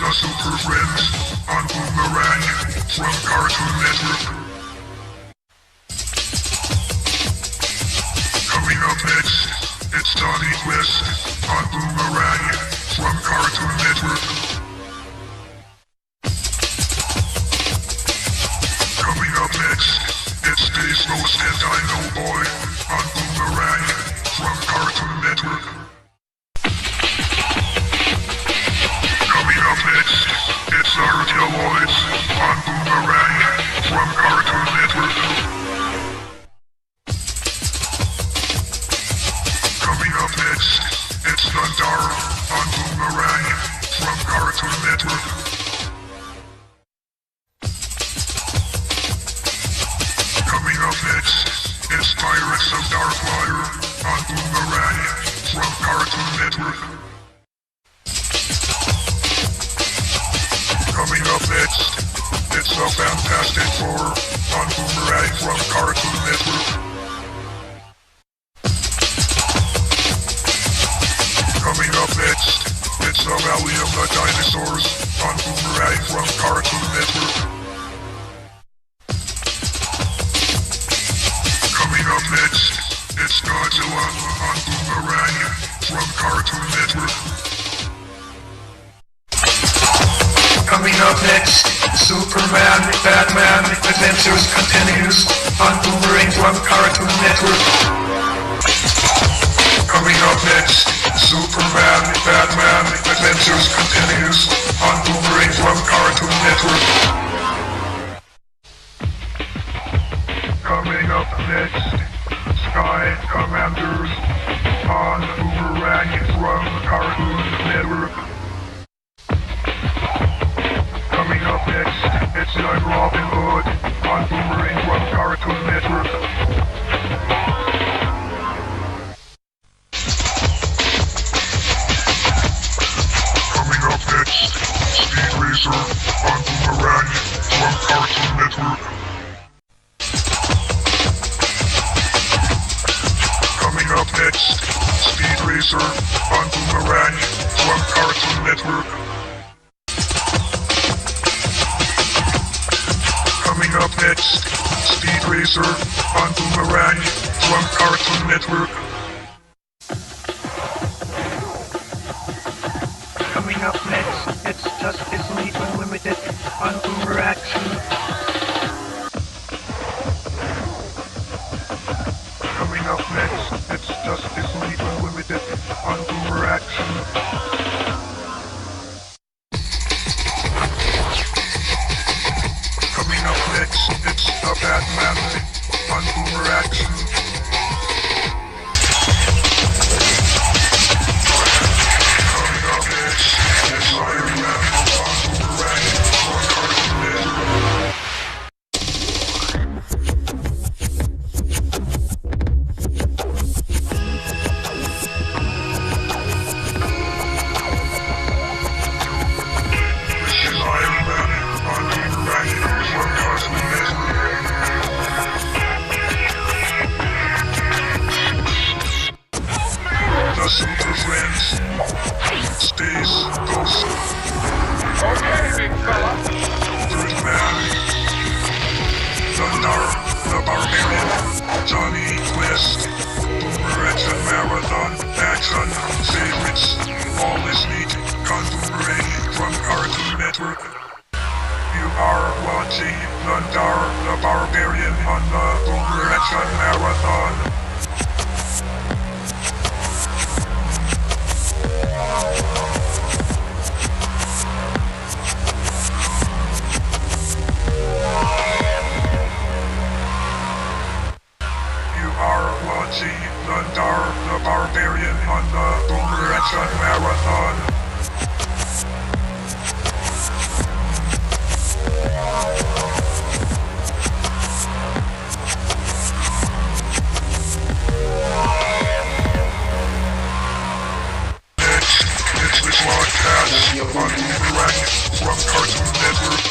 the Super Friends on Boomerang from Cartoon Network. Coming up next, it's Donnie Quest on Boomerang from Cartoon Network. Coming up next, it's Space Ghost and Dino Boy on Boomerang from Cartoon Network. Coming up next, it's our Kiloids on Boomerang from Cartoon Network. Coming up next, it's Thundar on Boomerang from Cartoon Network. Coming up next, it's Pirates of Darkwater on Boomerang from Cartoon Network. Coming up next, it's the Fantastic Four on Boomerang from Cartoon Network. Coming up next, it's the Valley of the Dinosaurs on Boomerang from Cartoon Network. Coming up next, it's Godzilla on Boomerang from Cartoon Network. Coming up next, Superman, Batman, Adventures continues on Boomerang from Cartoon Network. Coming up next, Superman, Batman, Adventures continues on Boomerang from Cartoon Network. Coming up next, Sky Commanders on Boomerang from Cartoon Network. Coming up next, it's Young Robin Hood on Boomerang from Cartoon Network. Coming up next, Speed Racer on Boomerang from Cartoon Network. Coming up next, Speed Racer on Boomerang from Cartoon Network. Coming up next, Speed Racer on Boomerang from Cartoon Network. Coming up next, it's Justice League Unlimited on Boomerang. Coming up next, it's Justice League Unlimited on Boomerang. Coming up next, it's the Batman on Boomerang. Coming up next, it's Iron Man on Boomerang from Cartoon Network. This is Iron Man on Boomerang from Cartoon Network. The Super Friends, Space Ghost, Okay, big fella. Birdman, Thundar, the Barbarian, Johnny Quest, Boomerang and Marathon, Action, Favorites, all is neat, on Boomerang from Cartoon Network. You are watching Thundar, the Barbarian on the Boomerang and Marathon. You are watching Thundar, the Barbarian on the Boomerang and Marathon. Next, it's the Claw Cats on Boomerang from Cartoon Network.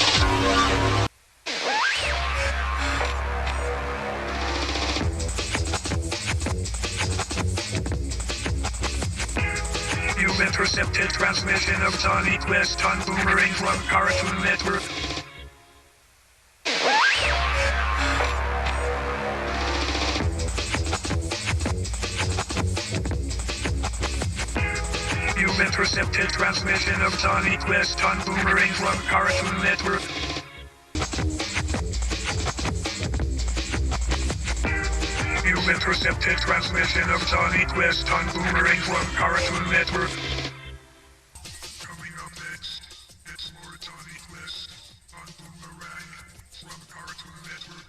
You've intercepted transmission of Johnny Quest on Boomerang from Cartoon Network. You've intercepted transmission of Johnny Quest on Boomerang from Cartoon Network. You've intercepted transmission of Johnny Quest on Boomerang from Cartoon Network. Coming up next, it's more Johnny Quest on Boomerang from Cartoon Network.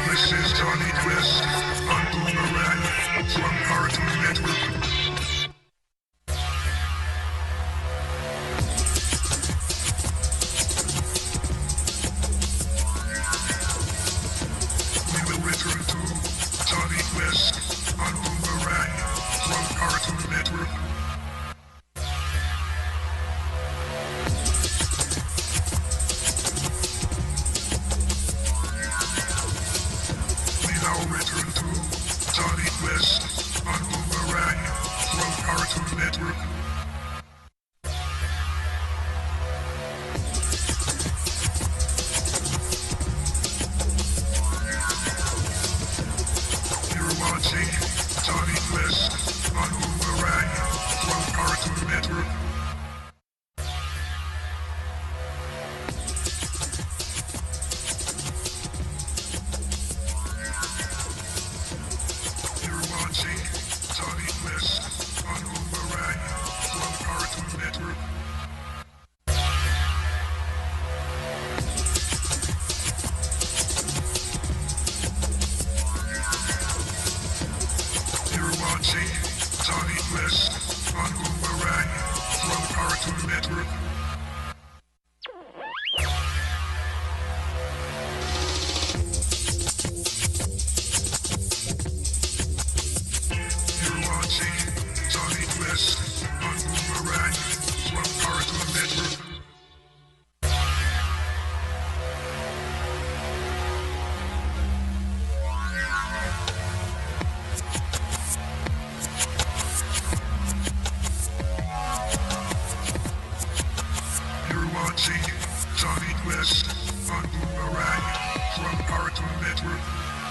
This is Johnny Quest on Boomerang from Cartoon Network. We will return to Johnny Quest on Boomerang from Cartoon Network. We now return to Johnny Quest on Boomerang from Cartoon Network. You're watching Johnny Quest on Boomerang from Cartoon Network. You're watching Johnny Quest on Boomerang from Cartoon Network. You're watching Johnny Quest on Boomerang from Cartoon Network.